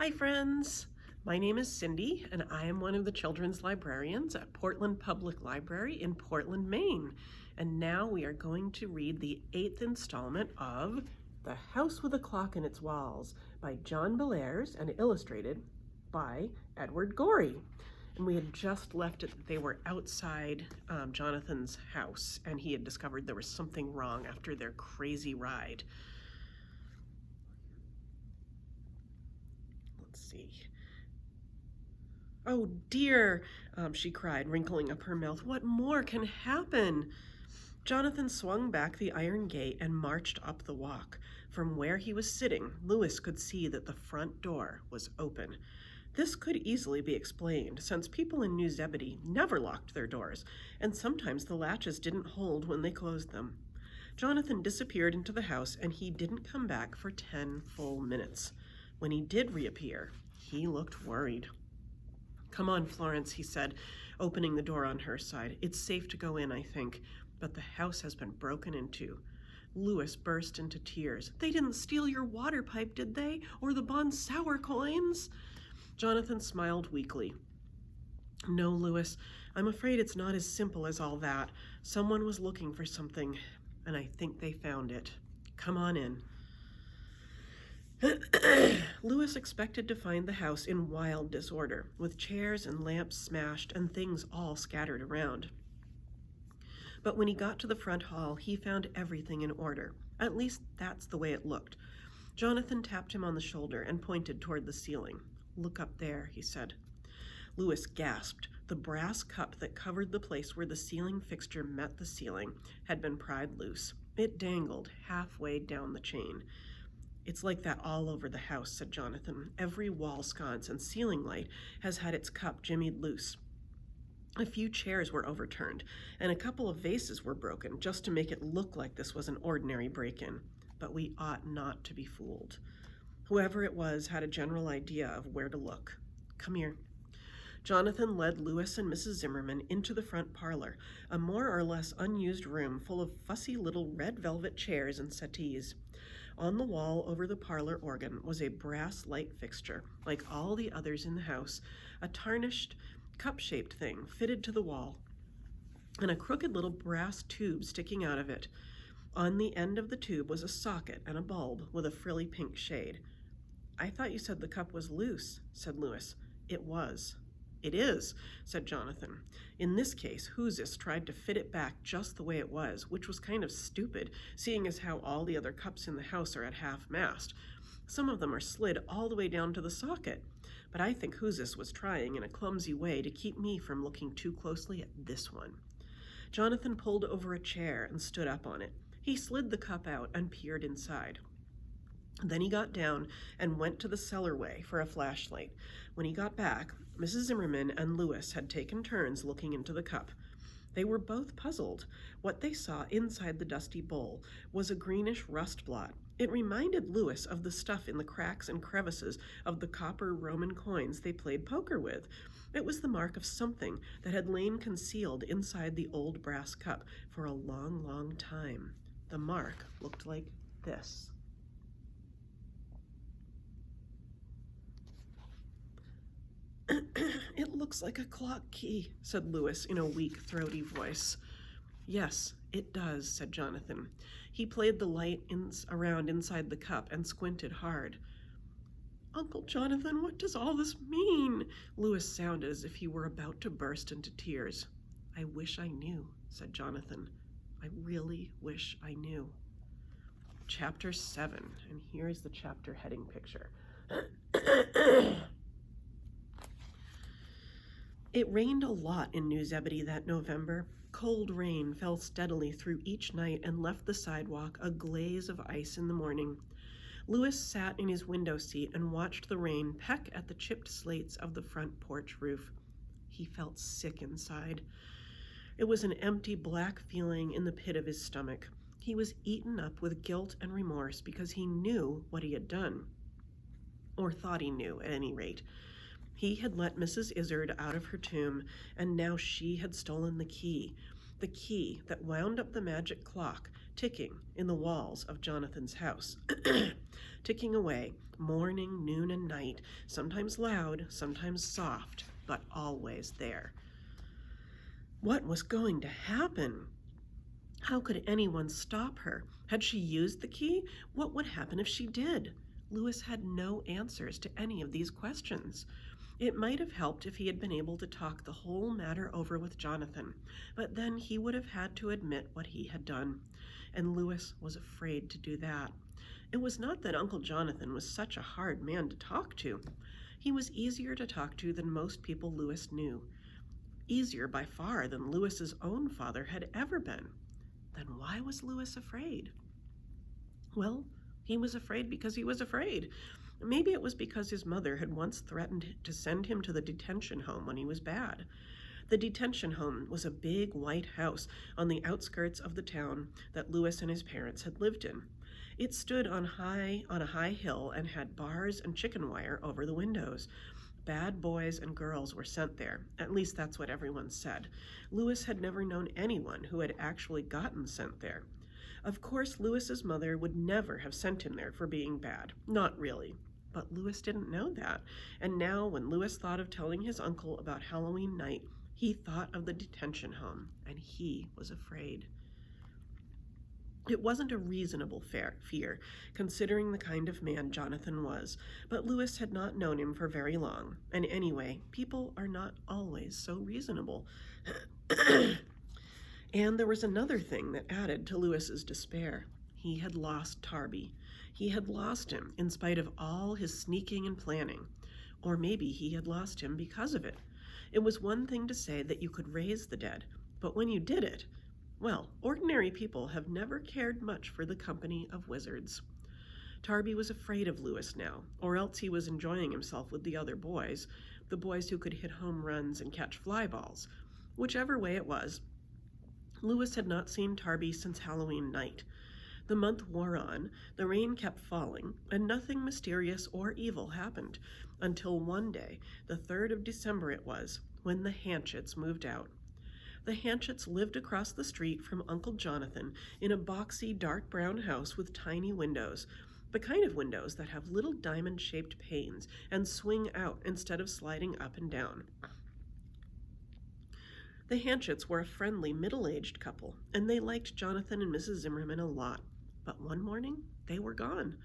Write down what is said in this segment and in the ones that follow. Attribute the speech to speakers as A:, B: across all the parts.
A: Hi friends, my name is Cindy and I am one of the children's librarians at Portland Public Library in Portland, Maine. And now we are going to read the 8th installment of The House with a Clock in Its Walls by John Bellairs and illustrated by Edward Gorey. And we had just left it that they were outside Jonathan's house and he had discovered there was something wrong after their crazy ride. See. Oh dear, she cried, wrinkling up her mouth. What more can happen? Jonathan swung back the iron gate and marched up the walk. From where he was sitting, Louis could see that the front door was open. This could easily be explained, since people in New Zebedee never locked their doors, and sometimes the latches didn't hold when they closed them. Jonathan disappeared into the house, and he didn't come back for 10 full minutes. When he did reappear, he looked worried. Come on, Florence, he said, opening the door on her side. It's safe to go in, I think, but the house has been broken into. Louis burst into tears. They didn't steal your water pipe, did they? Or the Bon Sour coins? Jonathan smiled weakly. No, Louis, I'm afraid it's not as simple as all that. Someone was looking for something, and I think they found it. Come on in. Louis expected to find the house in wild disorder, with chairs and lamps smashed and things all scattered around. But when he got to the front hall, he found everything in order. At least that's the way it looked. Jonathan tapped him on the shoulder and pointed toward the ceiling. Look up there, he said. Louis gasped. The brass cup that covered the place where the ceiling fixture met the ceiling had been pried loose. It dangled halfway down the chain. It's like that all over the house, said Jonathan. Every wall sconce and ceiling light has had its cup jimmied loose. A few chairs were overturned, and a couple of vases were broken, just to make it look like this was an ordinary break-in. But we ought not to be fooled. Whoever it was had a general idea of where to look. Come here. Jonathan led Louis and Mrs. Zimmerman into the front parlor, a more or less unused room full of fussy little red velvet chairs and settees. On the wall over the parlor organ was a brass light fixture, like all the others in the house, a tarnished, cup-shaped thing fitted to the wall, and a crooked little brass tube sticking out of it. On the end of the tube was a socket and a bulb with a frilly pink shade. I thought you said the cup was loose, said Louis. It was. It is, said Jonathan. In this case, Whosis tried to fit it back just the way it was, which was kind of stupid, seeing as how all the other cups in the house are at half-mast. Some of them are slid all the way down to the socket, but I think Whosis was trying in a clumsy way to keep me from looking too closely at this one. Jonathan pulled over a chair and stood up on it. He slid the cup out and peered inside. Then he got down and went to the cellarway for a flashlight. When he got back, Mrs. Zimmerman and Louis had taken turns looking into the cup. They were both puzzled. What they saw inside the dusty bowl was a greenish rust blot. It reminded Louis of the stuff in the cracks and crevices of the copper Roman coins they played poker with. It was the mark of something that had lain concealed inside the old brass cup for a long, long time. The mark looked like this. It looks like a clock key, said Louis in a weak, throaty voice. Yes, it does, said Jonathan. He played the light around inside the cup and squinted hard. Uncle Jonathan, what does all this mean? Louis sounded as if he were about to burst into tears. I wish I knew, said Jonathan. I really wish I knew. Chapter 7, and here is the chapter heading picture. It rained a lot in New Zebedee that November. Cold rain fell steadily through each night and left the sidewalk a glaze of ice in the morning. Louis sat in his window seat and watched the rain peck at the chipped slates of the front porch roof. He felt sick inside. It was an empty, black feeling in the pit of his stomach. He was eaten up with guilt and remorse because he knew what he had done. Or thought he knew, at any rate. He had let Mrs. Izzard out of her tomb, and now she had stolen the key that wound up the magic clock ticking in the walls of Jonathan's house, ticking away, morning, noon, and night, sometimes loud, sometimes soft, but always there. What was going to happen? How could anyone stop her? Had she used the key? What would happen if she did? Lewis had no answers to any of these questions. It might have helped if he had been able to talk the whole matter over with Jonathan, but then he would have had to admit what he had done, and Lewis was afraid to do that. It was not that Uncle Jonathan was such a hard man to talk to. He was easier to talk to than most people Lewis knew. Easier by far than Lewis's own father had ever been. Then why was Lewis afraid? Well, he was afraid because he was afraid. Maybe it was because his mother had once threatened to send him to the detention home when he was bad. The detention home was a big white house on the outskirts of the town that Lewis and his parents had lived in. It stood on a high hill and had bars and chicken wire over the windows. Bad boys and girls were sent there. At least that's what everyone said. Lewis had never known anyone who had actually gotten sent there. Of course, Lewis's mother would never have sent him there for being bad. Not really. But Lewis didn't know that. And now when Lewis thought of telling his uncle about Halloween night, he thought of the detention home, and he was afraid. It wasn't a reasonable fear, considering the kind of man Jonathan was, but Lewis had not known him for very long, and anyway, people are not always so reasonable. And there was another thing that added to Lewis's despair. He had lost Tarby. He had lost him in spite of all his sneaking and planning. Or maybe he had lost him because of it. It was one thing to say that you could raise the dead, but when you did it, well, ordinary people have never cared much for the company of wizards. Tarby was afraid of Lewis now, or else he was enjoying himself with the other boys, the boys who could hit home runs and catch fly balls. Whichever way it was, Lewis had not seen Tarby since Halloween night. The month wore on, the rain kept falling, and nothing mysterious or evil happened, until one day, the 3rd of December it was, when the Hanchets moved out. The Hanchets lived across the street from Uncle Jonathan in a boxy dark brown house with tiny windows, the kind of windows that have little diamond-shaped panes and swing out instead of sliding up and down. The Hanchets were a friendly, middle-aged couple, and they liked Jonathan and Mrs. Zimmerman a lot. But one morning, they were gone.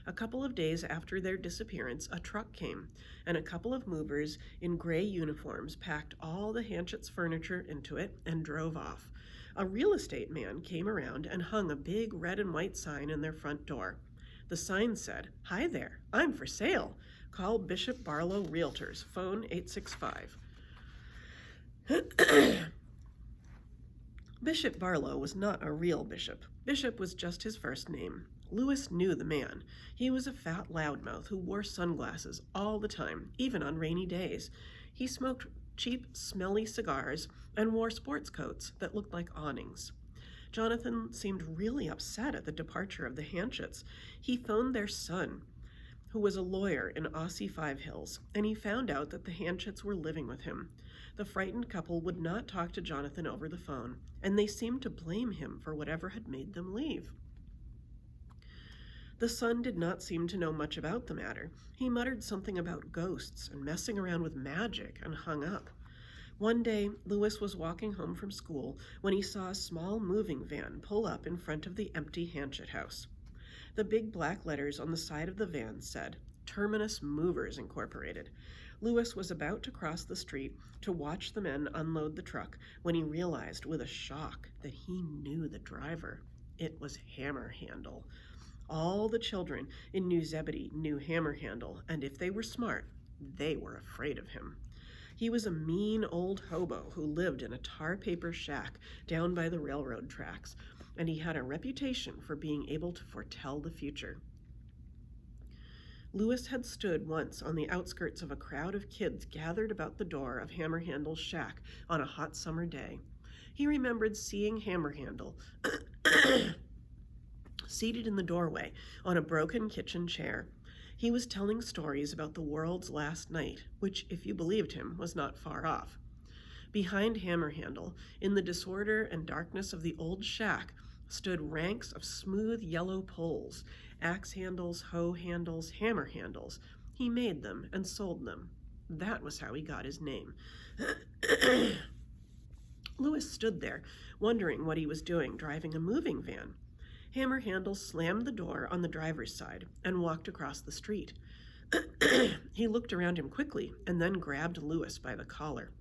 A: A couple of days after their disappearance, a truck came, and a couple of movers in gray uniforms packed all the Hanchets' furniture into it and drove off. A real estate man came around and hung a big red and white sign in their front door. The sign said, "Hi there, I'm for sale. Call Bishop Barlow Realtors, phone 865. Bishop Barlow was not a real bishop. Bishop was just his first name. Lewis knew the man. He was a fat loudmouth who wore sunglasses all the time, even on rainy days. He smoked cheap, smelly cigars and wore sports coats that looked like awnings. Jonathan seemed really upset at the departure of the Hanchets. He phoned their son, who was a lawyer in Aussie Five Hills, and he found out that the Hanchets were living with him. The frightened couple would not talk to Jonathan over the phone, and they seemed to blame him for whatever had made them leave. The son did not seem to know much about the matter. He muttered something about ghosts and messing around with magic and hung up. One day, Lewis was walking home from school when he saw a small moving van pull up in front of the empty Hanchet house. The big black letters on the side of the van said, Terminus Movers Incorporated. Lewis was about to cross the street to watch the men unload the truck when he realized with a shock that he knew the driver. It was Hammerhandle. All the children in New Zebedee knew Hammerhandle, and if they were smart, they were afraid of him. He was a mean old hobo who lived in a tar paper shack down by the railroad tracks, and he had a reputation for being able to foretell the future. Lewis had stood once on the outskirts of a crowd of kids gathered about the door of Hammerhandle's shack on a hot summer day. He remembered seeing Hammerhandle seated in the doorway on a broken kitchen chair. He was telling stories about the world's last night, which, if you believed him, was not far off. Behind Hammerhandle, in the disorder and darkness of the old shack, stood ranks of smooth yellow poles, axe handles, hoe handles, hammer handles. He made them and sold them. That was how he got his name. Louis stood there, wondering what he was doing, driving a moving van. Hammer Handle slammed the door on the driver's side and walked across the street. He looked around him quickly and then grabbed Louis by the collar.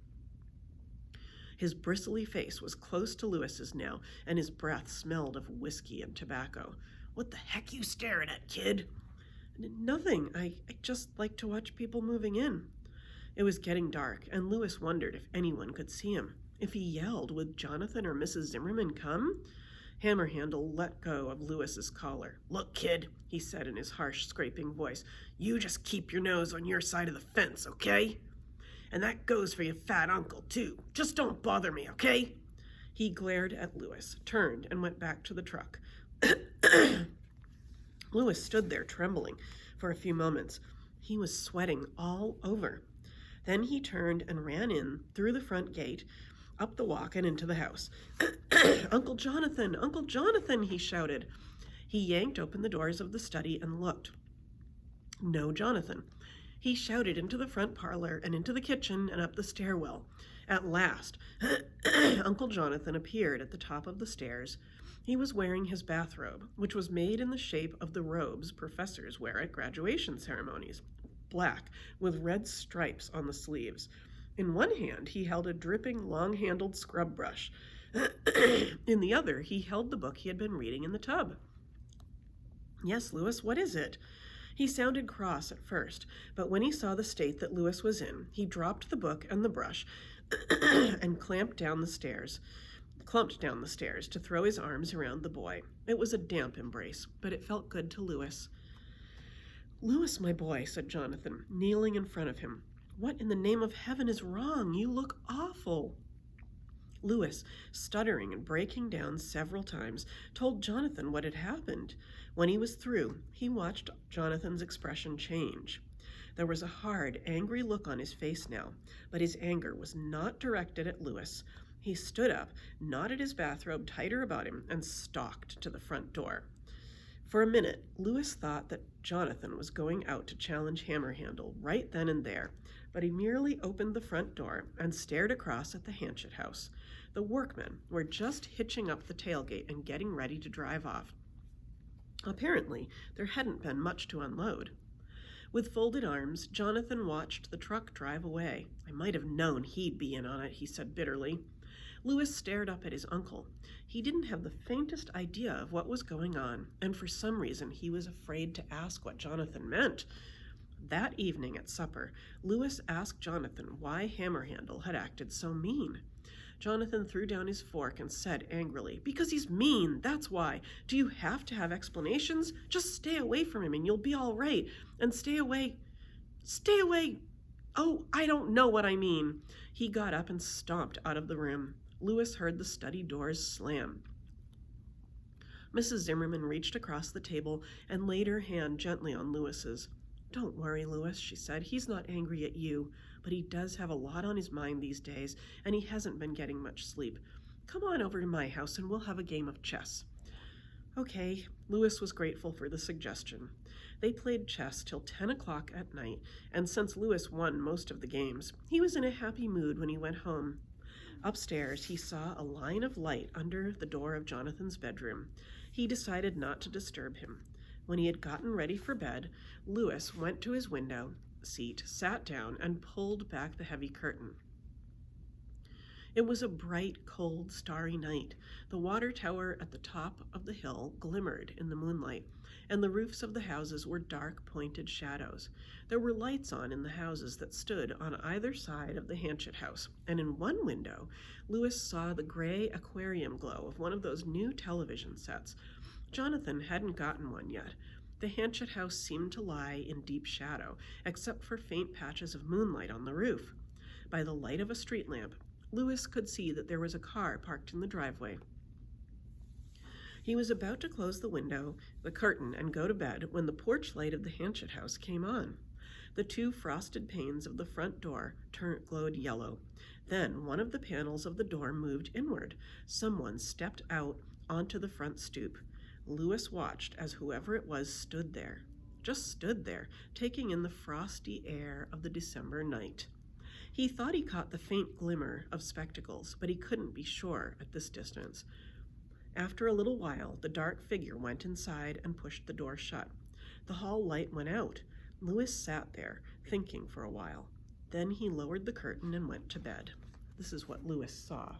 A: His bristly face was close to Louis's now, and his breath smelled of whiskey and tobacco. "What the heck you staring at, kid?" "Nothing. I just like to watch people moving in." It was getting dark, and Louis wondered if anyone could see him. If he yelled, would Jonathan or Mrs. Zimmerman come? Hammer Handle let go of Louis's collar. "Look, kid," he said in his harsh, scraping voice, "you just keep your nose on your side of the fence, okay? And that goes for your fat uncle, too. Just don't bother me, okay?" He glared at Louis, turned, and went back to the truck. Louis stood there, trembling, for a few moments. He was sweating all over. Then he turned and ran in, through the front gate, up the walk and into the house. "Uncle Jonathan! Uncle Jonathan!" he shouted. He yanked open the doors of the study and looked. No Jonathan. He shouted into the front parlor and into the kitchen and up the stairwell. At last, Uncle Jonathan appeared at the top of the stairs. He was wearing his bathrobe, which was made in the shape of the robes professors wear at graduation ceremonies, black, with red stripes on the sleeves. In one hand, he held a dripping, long-handled scrub brush. In the other, he held the book he had been reading in the tub. "Yes, Louis, what is it?" He sounded cross at first, but when he saw the state that Louis was in, he dropped the book and the brush and clumped down the stairs to throw his arms around the boy. It was a damp embrace, but it felt good to Louis. "Louis, my boy," said Jonathan, kneeling in front of him. "What in the name of heaven is wrong? You look awful." Louis, stuttering and breaking down several times, told Jonathan what had happened. When he was through, he watched Jonathan's expression change. There was a hard, angry look on his face now, but his anger was not directed at Louis. He stood up, knotted his bathrobe tighter about him, and stalked to the front door. For a minute, Louis thought that Jonathan was going out to challenge Hammer Handle right then and there, but he merely opened the front door and stared across at the Hanchett house. The workmen were just hitching up the tailgate and getting ready to drive off. Apparently, there hadn't been much to unload. With folded arms, Jonathan watched the truck drive away. "I might have known he'd be in on it," he said bitterly. Louis stared up at his uncle. He didn't have the faintest idea of what was going on, and for some reason he was afraid to ask what Jonathan meant. That evening at supper, Louis asked Jonathan why Hammer Handle had acted so mean. Jonathan threw down his fork and said angrily, "Because he's mean, that's why. Do you have to have explanations? Just stay away from him and you'll be all right. And stay away. Oh, I don't know what I mean." He got up and stomped out of the room. Louis heard the study doors slam. Mrs. Zimmerman reached across the table and laid her hand gently on Louis's. "Don't worry, Louis," she said. "He's not angry at you, but he does have a lot on his mind these days, and he hasn't been getting much sleep. Come on over to my house and we'll have a game of chess." Okay, Louis was grateful for the suggestion. They played chess till 10 o'clock at night, and since Louis won most of the games, he was in a happy mood when he went home. Upstairs, he saw a line of light under the door of Jonathan's bedroom. He decided not to disturb him. When he had gotten ready for bed, Louis went to his window seat, sat down, and pulled back the heavy curtain. It was a bright, cold, starry night. The water tower at the top of the hill glimmered in the moonlight, and the roofs of the houses were dark, pointed shadows. There were lights on in the houses that stood on either side of the Hanchett house, and in one window, Louis saw the gray aquarium glow of one of those new television sets. Jonathan hadn't gotten one yet. The Hanchett house seemed to lie in deep shadow, except for faint patches of moonlight on the roof. By the light of a street lamp, Louis could see that there was a car parked in the driveway. He was about to close the curtain, and go to bed when the porch light of the Hanchett house came on. The two frosted panes of the front door glowed yellow. Then one of the panels of the door moved inward. Someone stepped out onto the front stoop. Louis watched as whoever it was stood there, just stood there, taking in the frosty air of the December night. He thought he caught the faint glimmer of spectacles, but he couldn't be sure at this distance. After a little while, the dark figure went inside and pushed the door shut. The hall light went out. Louis sat there, thinking for a while. Then he lowered the curtain and went to bed. This is what Louis saw.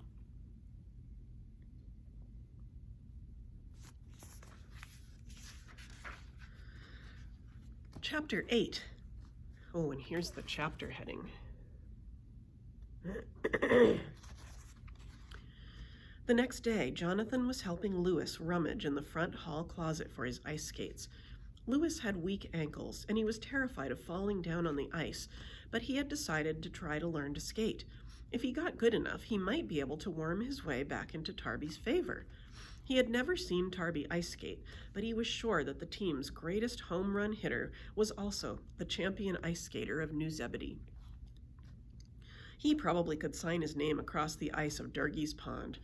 A: Chapter 8. Oh, and here's the chapter heading. The next day, Jonathan was helping Louis rummage in the front hall closet for his ice skates. Louis had weak ankles, and he was terrified of falling down on the ice, but he had decided to try to learn to skate. If he got good enough, he might be able to worm his way back into Tarby's favor. He had never seen Tarby ice skate, but he was sure that the team's greatest home run hitter was also the champion ice skater of New Zebedee. He probably could sign his name across the ice of Durgee's Pond.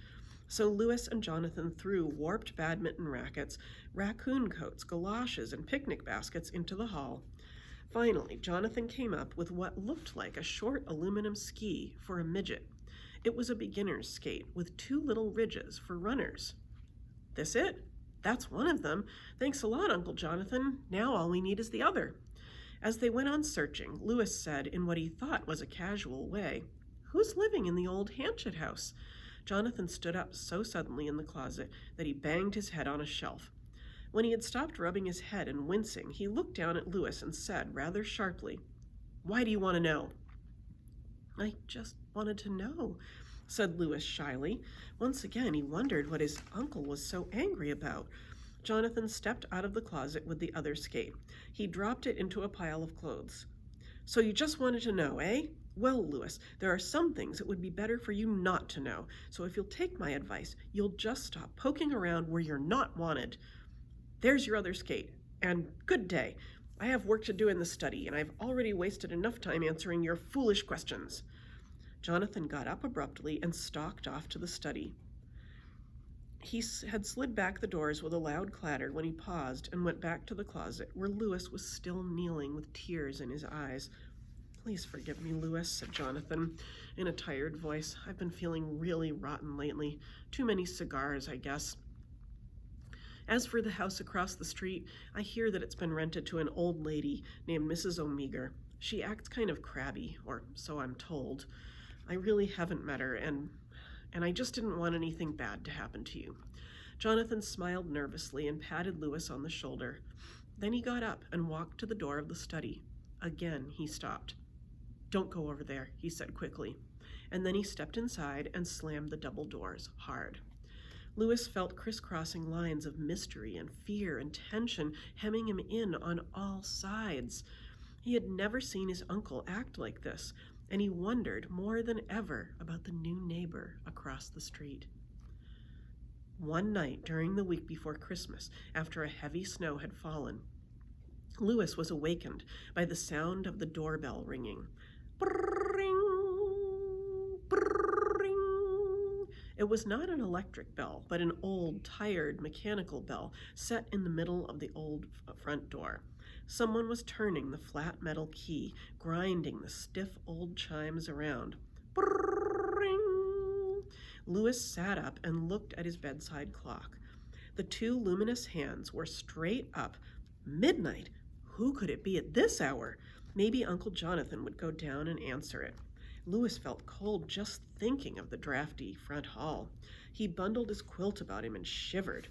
A: So Louis and Jonathan threw warped badminton rackets, raccoon coats, galoshes, and picnic baskets into the hall. Finally, Jonathan came up with what looked like a short aluminum ski for a midget. It was a beginner's skate with 2 little ridges for runners. This it? That's one of them. Thanks a lot, Uncle Jonathan. Now all we need is the other. As they went on searching, Louis said in what he thought was a casual way, "Who's living in the old Hanchett house?" Jonathan stood up so suddenly in the closet that he banged his head on a shelf. When he had stopped rubbing his head and wincing, he looked down at Louis and said rather sharply, "Why do you want to know?" "I just wanted to know," said Louis shyly. Once again, he wondered what his uncle was so angry about. Jonathan stepped out of the closet with the other skate. He dropped it into a pile of clothes. "So you just wanted to know, eh? Well, Louis, there are some things it would be better for you not to know. So if you'll take my advice, you'll just stop poking around where you're not wanted. There's your other skate, and good day. I have work to do in the study, and I've already wasted enough time answering your foolish questions." Jonathan got up abruptly and stalked off to the study. He had slid back the doors with a loud clatter when he paused and went back to the closet, where Louis was still kneeling with tears in his eyes. "Please forgive me, Louis," said Jonathan in a tired voice. "I've been feeling really rotten lately. Too many cigars, I guess. As for the house across the street, I hear that it's been rented to an old lady named Mrs. O'Meager. She acts kind of crabby, or so I'm told. I really haven't met her, and I just didn't want anything bad to happen to you." Jonathan smiled nervously and patted Louis on the shoulder. Then he got up and walked to the door of the study. Again, he stopped. "Don't go over there," he said quickly. And then he stepped inside and slammed the double doors hard. Louis felt crisscrossing lines of mystery and fear and tension hemming him in on all sides. He had never seen his uncle act like this, and he wondered more than ever about the new neighbor across the street. One night during the week before Christmas, after a heavy snow had fallen, Louis was awakened by the sound of the doorbell ringing. Brrring, brrring. It was not an electric bell, but an old, tired, mechanical bell set in the middle of the old front door. Someone was turning the flat metal key, grinding the stiff old chimes around. Brrring. Louis sat up and looked at his bedside clock. The 2 luminous hands were straight up. Midnight! Who could it be at this hour? Maybe Uncle Jonathan would go down and answer it. Louis felt cold just thinking of the drafty front hall. He bundled his quilt about him and shivered.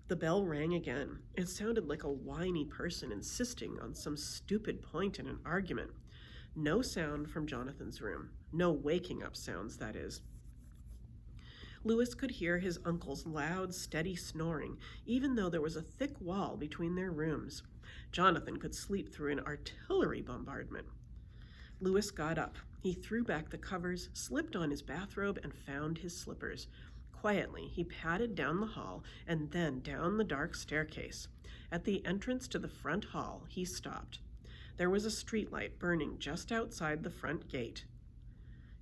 A: The bell rang again. It sounded like a whiny person insisting on some stupid point in an argument. No sound from Jonathan's room. No waking up sounds, that is. Louis could hear his uncle's loud, steady snoring, even though there was a thick wall between their rooms. Jonathan could sleep through an artillery bombardment. Louis got up. He threw back the covers, slipped on his bathrobe, and found his slippers. Quietly, he padded down the hall and then down the dark staircase. At the entrance to the front hall, he stopped. There was a streetlight burning just outside the front gate,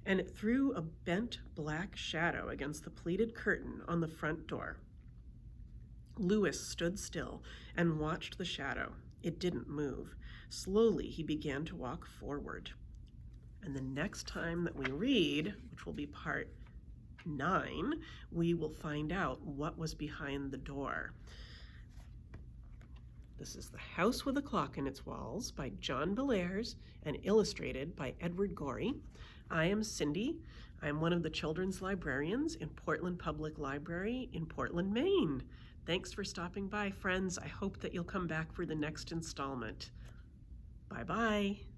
A: and it threw a bent black shadow against the pleated curtain on the front door. Louis stood still and watched the shadow. It didn't move. Slowly, he began to walk forward. And the next time that we read, which will be part 9, we will find out what was behind the door. This is The House with a Clock in Its Walls by John Bellairs and illustrated by Edward Gorey. I am Cindy. I'm one of the children's librarians in Portland Public Library in Portland, Maine. Thanks for stopping by, friends. I hope that you'll come back for the next installment. Bye-bye.